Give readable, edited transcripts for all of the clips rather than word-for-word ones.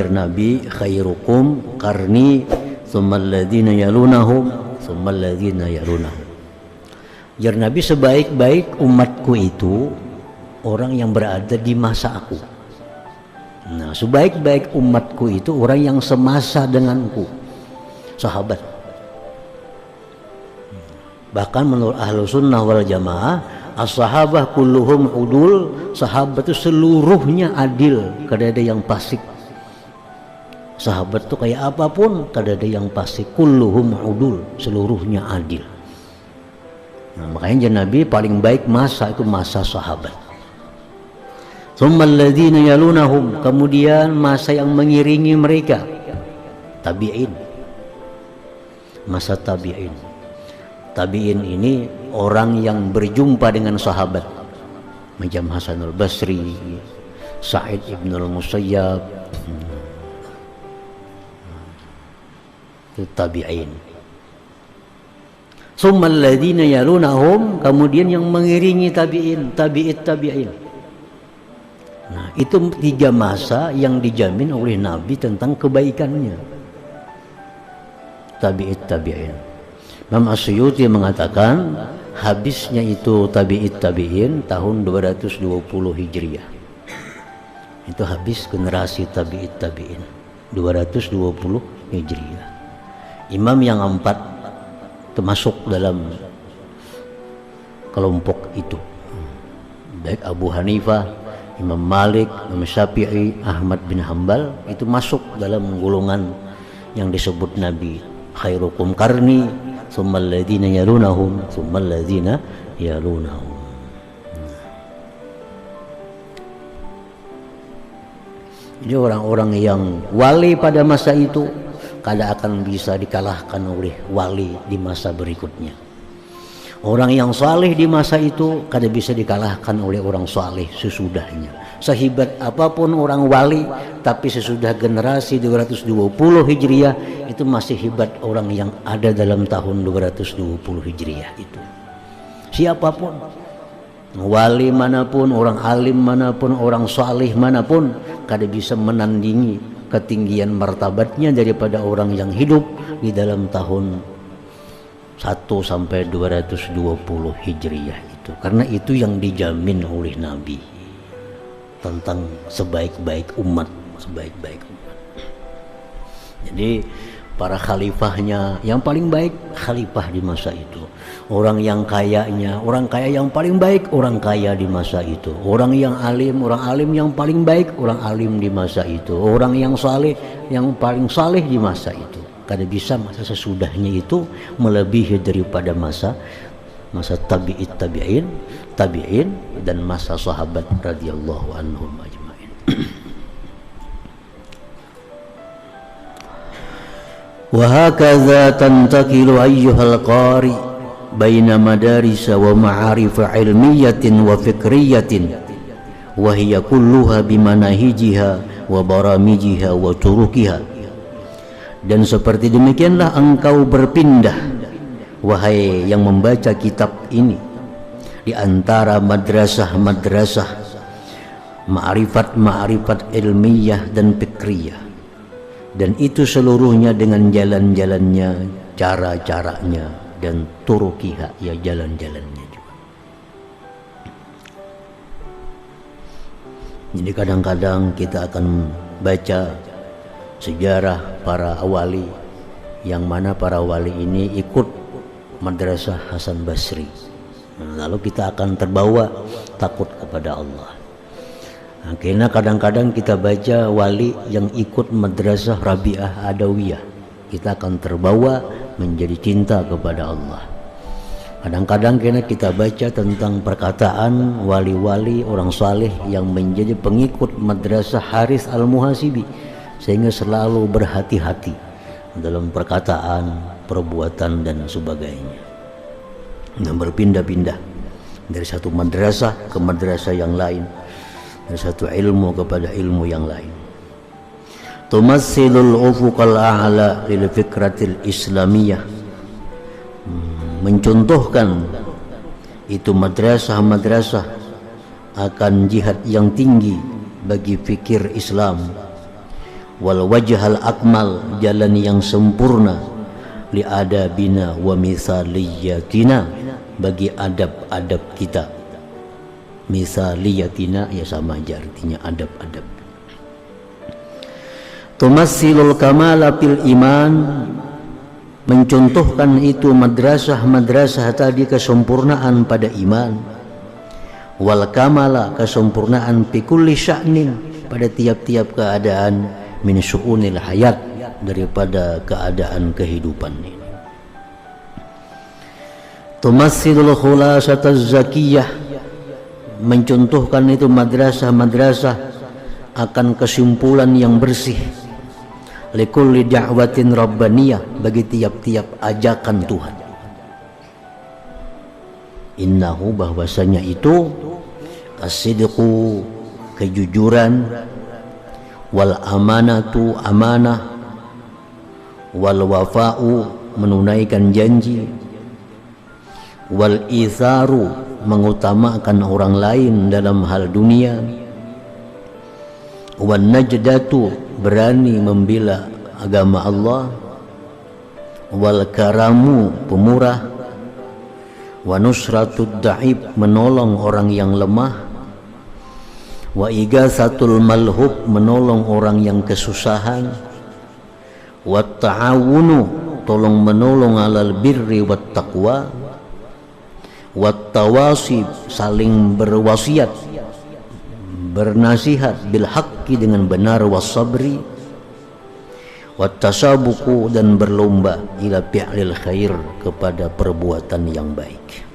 Nabi khairukum qarni tsummal ladzina yalunahum tsummal ladzina yalunahum. Jar Nabi, sebaik-baik umatku itu orang yang berada di masa aku. Nah, sebaik-baik umatku itu orang yang semasa denganku, sahabat. Bahkan menurut ahlu sunnah wal jamaah, as-sahabah kulluhum udul, sahabat itu seluruhnya adil, kada ada yang fasik. Sahabat itu kayak apapun kada ada yang fasik, kulluhum udul, seluruhnya adil. Nah, makanya Nabi paling baik masa itu masa sahabat. Tsummal ladzina yalunahum, kemudian masa yang mengiringi mereka, tabi'in. Masa tabi'in. Tabi'in ini orang yang berjumpa dengan sahabat macam Hasanul Basri, Sa'id ibn al-Musayyab, itu tabi'in. Tsummal ladzina yalunahum, kemudian yang mengiringi tabi'in, tabi'in. Nah, itu 3 masa yang dijamin oleh Nabi tentang kebaikannya. Tabi'in. Imam As-Suyuti mengatakan habisnya itu tabi'in tahun 220 Hijriah. Itu habis generasi tabi'in 220 Hijriah. Imam yang 4 termasuk dalam kelompok itu, baik Abu Hanifah, Imam Malik, Imam Syafi'i, Ahmad bin Hanbal, itu masuk dalam golongan yang disebut Nabi khairukum qarni tsummal ladzina yalunahum tsummal ladzina yalunahum. Jadi orang-orang yang wali pada masa itu kada akan bisa dikalahkan oleh wali di masa berikutnya. Orang yang saleh di masa itu kada bisa dikalahkan oleh orang saleh sesudahnya. Sehebat apapun orang wali, tapi sesudah generasi 220 Hijriah itu masih hebat orang yang ada dalam tahun 220 Hijriah itu. Siapapun, wali manapun, orang alim manapun, orang saleh manapun, kada bisa menandingi ketinggian martabatnya daripada orang yang hidup di dalam tahun 1 sampai 220 Hijriah itu. Karena itu yang dijamin oleh Nabi tentang sebaik-baik umat. Jadi para khalifahnya yang paling baik khalifah di masa itu. Orang yang kayanya, orang kaya yang paling baik orang kaya di masa itu. Orang yang alim, orang alim yang paling baik orang alim di masa itu. Orang yang saleh yang paling saleh di masa itu. Kada bisa masa sesudahnya itu melebihi daripada masa tabi'in dan masa sahabat radhiyallahu anhum ajma'in. Wa hakadha tantaqilu ayyuhal qari baina madaris wa ma'arif ilmiyatin wa fikriyatin wa hiya kulluha bimanahijiha wa baramijiha wa turukiha. Dan seperti demikianlah engkau berpindah, wahai yang membaca kitab ini, di antara madrasah-madrasah, ma'rifat ilmiah dan fikriyah, dan itu seluruhnya dengan jalan-jalannya, cara-caranya, dan turukiha, ya jalan-jalannya juga. Jadi kadang-kadang kita akan baca sejarah para wali, yang mana para wali ini ikut madrasah Hasan Basri. Lalu kita akan terbawa takut kepada Allah. Nah, karena kadang-kadang kita baca wali yang ikut madrasah Rabi'ah Adawiyah, kita akan terbawa menjadi cinta kepada Allah. Kadang-kadang karena kita baca tentang perkataan wali-wali orang saleh yang menjadi pengikut madrasah Haris Al-Muhasibi, sehingga selalu berhati-hati dalam perkataan, perbuatan dan sebagainya. Dan berpindah-pindah dari satu madrasah ke madrasah yang lain, dari satu ilmu kepada ilmu yang lain. Tumassilul ufuqal a'la lil fikratil islamiyah, mencontohkan itu madrasah-madrasah akan jihad yang tinggi bagi fikir Islam. wal wajhal akmal, jalan yang sempurna, li adabina wa misaliyatina, bagi adab-adab kita. Misaliyatina ya sama aja artinya adab-adab. Tumassilul kamala fil iman, mencontohkan itu madrasah-madrasah tadi kesempurnaan pada iman, wal kamala kesempurnaan fi kulli sya'nin, pada tiap-tiap keadaan, min syu'unil hayat, daripada keadaan kehidupan ini. Tumassilul khulasataz zakiyah, mencontohkan itu madrasah-madrasah akan kesimpulan yang bersih, likulli da'watin rabbaniyah, bagi tiap-tiap ajakan Tuhan. Innahu, bahwasanya itu, as-sidqu, kejujuran, wal amanatu, amanah, wal wafa'u, menunaikan janji, wal itharu, mengutamakan orang lain dalam hal dunia, wan najdatu, berani membela agama Allah, wal karamu, pemurah, wa nusratud da'ib, menolong orang yang lemah, wa igasatul malhub, menolong orang yang kesusahan, wa ta'awunu, tolong menolong alal birri wat taqwa, wa tawasib, saling berwasiat, bernasihat, bil haqqi, dengan benar, wasabri, wat tasabuku, dan berlomba, ila fi'lil khair, kepada perbuatan yang baik.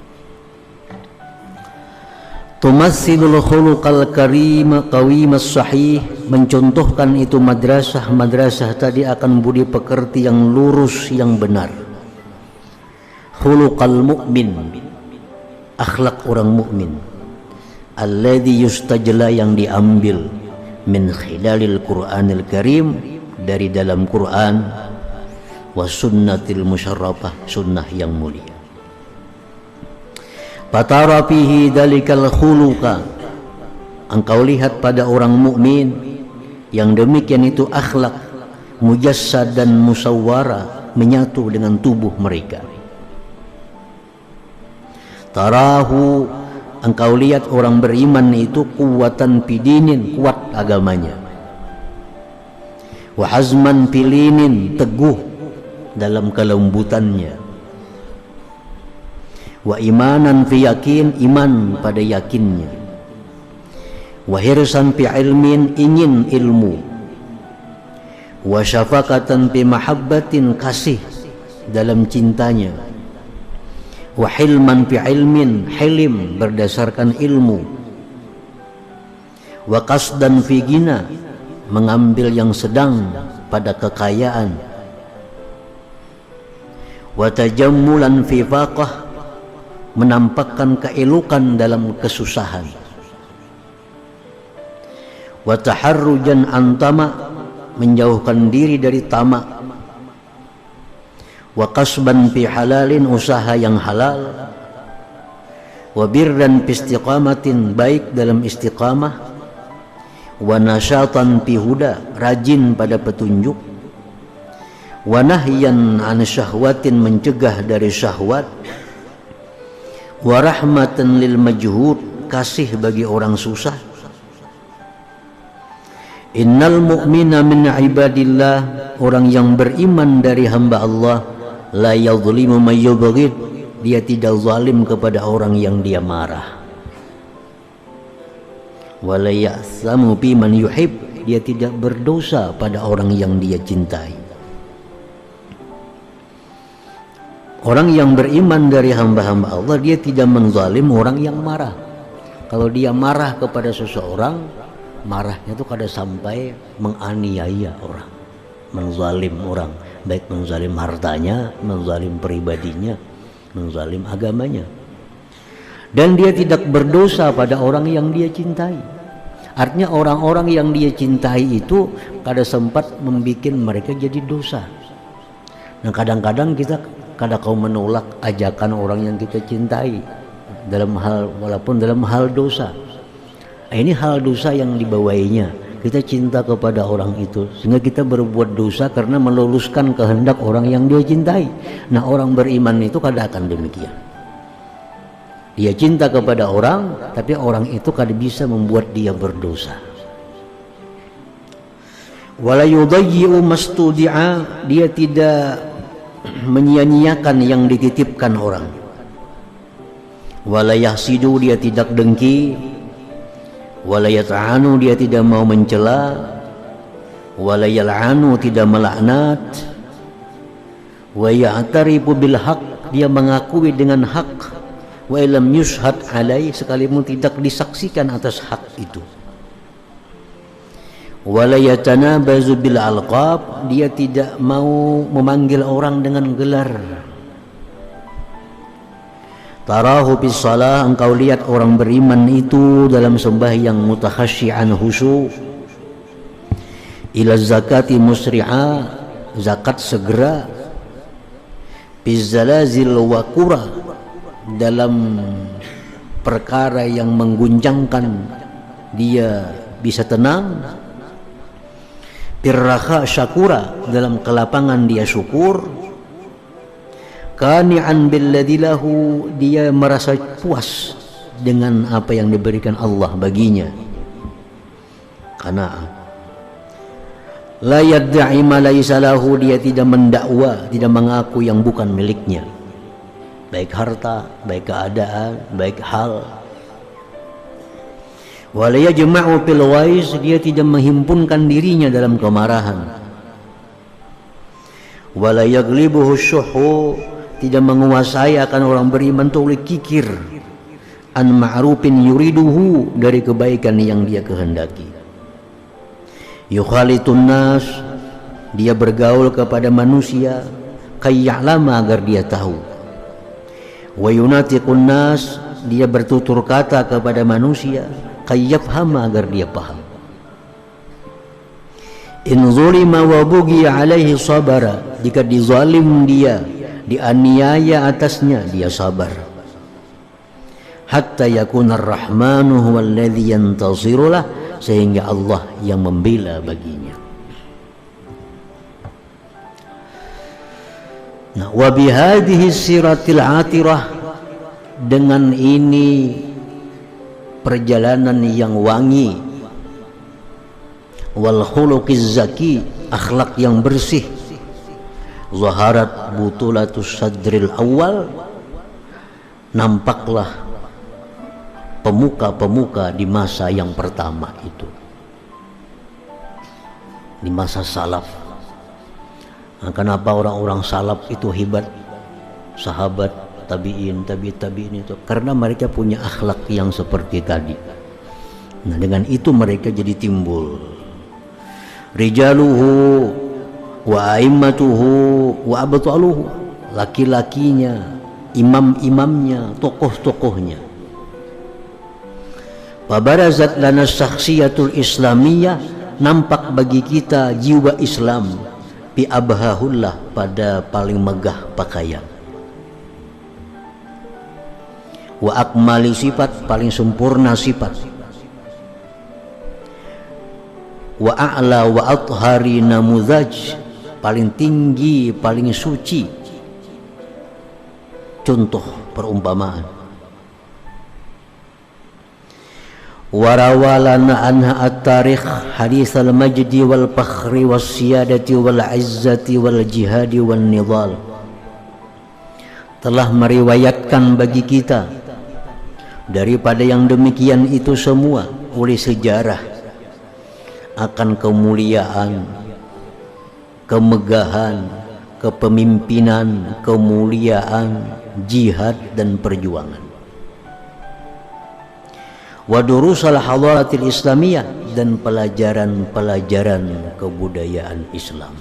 Tumassilul khuluqal karim qawimas sahih, mencontohkan itu madrasah-madrasah tadi akan budi pekerti yang lurus, yang benar. Khuluqal mu'min, akhlak orang mukmin, alladzi yustajla, yang diambil, min khilalil Qur'anil Karim, dari dalam Quran, wa sunnatil musyarrafah, sunnah yang mulia. Fatara fihi dalikal khuluqa, engkau lihat pada orang mukmin yang demikian itu akhlak, mujassad dan musawwara, menyatu dengan tubuh mereka. Tarahu, engkau lihat orang beriman itu kuwatan pidinin, kuat agamanya, wa hazman pilinin, teguh dalam kelembutannya, wa imanan fi yakin, iman pada yakinnya, wa hirsan fi ilmin, ingin ilmu, wa syafaqatan fi mahabbatin, kasih dalam cintanya, wa hilman fi ilmin, hilim berdasarkan ilmu, wa qasdan fi gina, mengambil yang sedang pada kekayaan, wa tajammulan fi faqah, menampakkan keelukan dalam kesusahan, wa taharrujan antama, menjauhkan diri dari tamak, wa kasban fi halalin, usaha yang halal, wa birran fi istiqamatin, baik dalam istiqamah, wa nasyatan fi huda, rajin pada petunjuk, wa nahyan an syahwatin, mencegah dari syahwat, wa rahmatan lil majhud, kasih bagi orang susah. Innal mu'mina min ibadillah, orang yang beriman dari hamba Allah, la yadhlimu may yubghid, dia tidak zalim kepada orang yang dia marah. Wa la ya'samu bi man yuhib, dia tidak berdosa pada orang yang dia cintai. Orang yang beriman dari hamba-hamba Allah, dia tidak menzalim orang yang marah. Kalau dia marah kepada seseorang, marahnya itu kada sampai menganiaya orang, menzalim orang, baik menzalim hartanya, menzalim pribadinya, menzalim agamanya. Dan dia tidak berdosa pada orang yang dia cintai. Artinya orang-orang yang dia cintai itu kada sempat membuat mereka jadi dosa. Nah, kadang-kadang kita kada kau menolak ajakan orang yang kita cintai dalam hal, walaupun dalam hal dosa. Ini hal dosa yang dibawainya, kita cinta kepada orang itu, sehingga kita berbuat dosa karena meluluskan kehendak orang yang dia cintai. Nah, orang beriman itu kadang akan demikian. Dia cinta kepada orang, tapi orang itu kadang bisa membuat dia berdosa. Wala yudayyi'u mastudi'a, dia tidak menyia-nyiakan yang dititipkan orang. Wala yahsidu, dia tidak dengki. Wala yata'anu, dia tidak mau mencela. Wala yal'anu, tidak melaknat. Wa ya'tarifu bil haq, dia mengakui dengan hak. Wa ilam yushhad alaih, sekalipun tidak disaksikan atas hak itu. Wala yatanabazu bil alqab, dia tidak mau memanggil orang dengan gelar. Tarahu bis salah, engkau lihat orang beriman itu dalam sembahyang mutakhasyian khusyuk. Ila zakati musri'a, zakat segera. Bizzalazil wa qura, dalam perkara yang mengguncangkan dia bisa tenang. Birraha syakura, dalam kelapangan dia syukur. Qani'an billadzi lahu, dia merasa puas dengan apa yang diberikan Allah baginya. Qanaah. La yadda'i ma laysa lahu, dia tidak mendakwa, tidak mengaku yang bukan miliknya, baik harta, baik keadaan, baik hal. Wa la yajma'u fil ghais, dia tidak menghimpunkan dirinya dalam kemarahan. Wa la yaghlibuhu syuhu, tidak menguasai akan orang beriman itu oleh kikir. An ma'rufin yuriduhu, dari kebaikan yang dia kehendaki. Yukhalitun nas, dia bergaul kepada manusia. Kayya'lama, agar dia tahu. Wa yunatiqun nas, dia bertutur kata kepada manusia. Kayyafhama, agar dia paham. In zulima wa bughiya alaihi sabara, jika dizalim dia, dianiaya atasnya, dia sabar. Hatta yakuna ar-rahmanu huwal ladzi yantasiru lah, sehingga Allah yang membela baginya. Nah, wa bihadhihi siratil atirah, dengan ini perjalanan yang wangi, wal khuluqiz zaki, akhlak yang bersih, zaharat butulatus sadril awal, nampaklah pemuka-pemuka di masa yang pertama itu, di masa salaf. Nah, kenapa orang-orang salaf itu hebat, sahabat, tabi'in, tabi'in itu? Karena mereka punya akhlak yang seperti tadi. Nah, dengan itu mereka jadi timbul. Rijaluhu wa aimmatuhu wa abtaluhu, laki-lakinya, imam-imamnya, tokoh-tokohnya. Fabarazat lana syakhsiyatul islamiyah, nampak bagi kita jiwa Islam, bi abhahullah, pada paling megah pakaian. Wa akmali sifat, paling sempurna sifat. Wa a'la wa athhari namudhaj, paling tinggi, paling suci contoh perumpamaan. Warawalana anha at-tarikh hadits al-majdi wal fakhri was siyadati wal izzati wal jihadi wan nidal, telah meriwayatkan bagi kita daripada yang demikian itu semua oleh sejarah akan kemuliaan, kemegahan, kepemimpinan, kemuliaan, jihad dan perjuangan. Wa durusal hadaratil islamiyah, dan pelajaran-pelajaran kebudayaan Islam.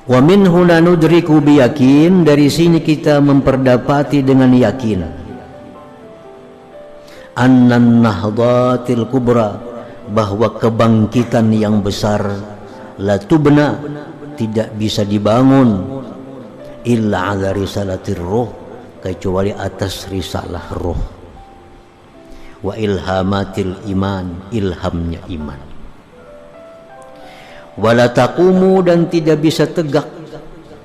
Wa min huna nudriku biyakin, dari sini kita memperdapati dengan yakin, annan nahdatil kubra, bahwa kebangkitan yang besar, la tubna, tidak bisa dibangun, illa ala risalatir ruh, kecuali atas risalah ruh. wa ilhamatil iman, ilhamnya iman. Wala taqumu, dan tidak bisa tegak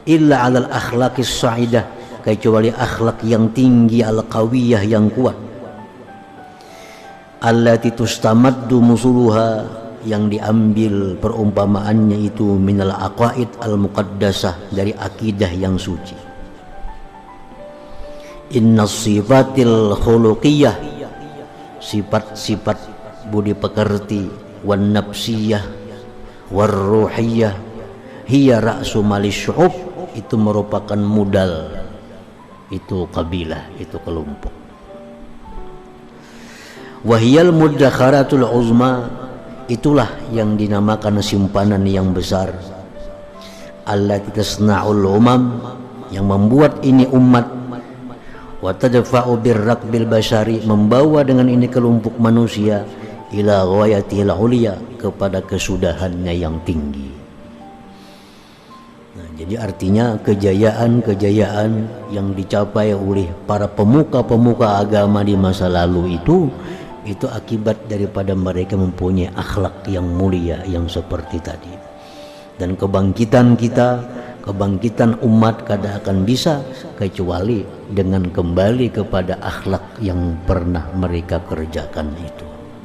illa alal akhlaqis sa'idah, kecuali akhlak yang tinggi, al qawiyah, yang kuat, allati tustamaddu musuluha, yang diambil perumpamaannya itu minal aqaid al muqaddasah, dari akidah yang suci. Inna sifatil khuluqiyah, sifat-sifat budi pekerti, wan nafsiyah war ruhiyah, hiya ra'su malis syu'ub, itu merupakan modal, itu kabilah, itu kelompok. Wahiyal muddakharatul uzma, itulah yang dinamakan simpanan yang besar. Allati tasna'ul umam, yang membuat ini umat. Wa tadfa'u birrakbil basyari, membawa dengan ini kelompok manusia ila ghayatil ulia, kepada kesudahannya yang tinggi. Nah, jadi artinya kejayaan-kejayaan yang dicapai oleh para pemuka-pemuka agama di masa lalu itu akibat daripada mereka mempunyai akhlak yang mulia yang seperti tadi. Dan kebangkitan kita, kebangkitan umat kada akan bisa kecuali dengan kembali kepada akhlak yang pernah mereka kerjakan itu.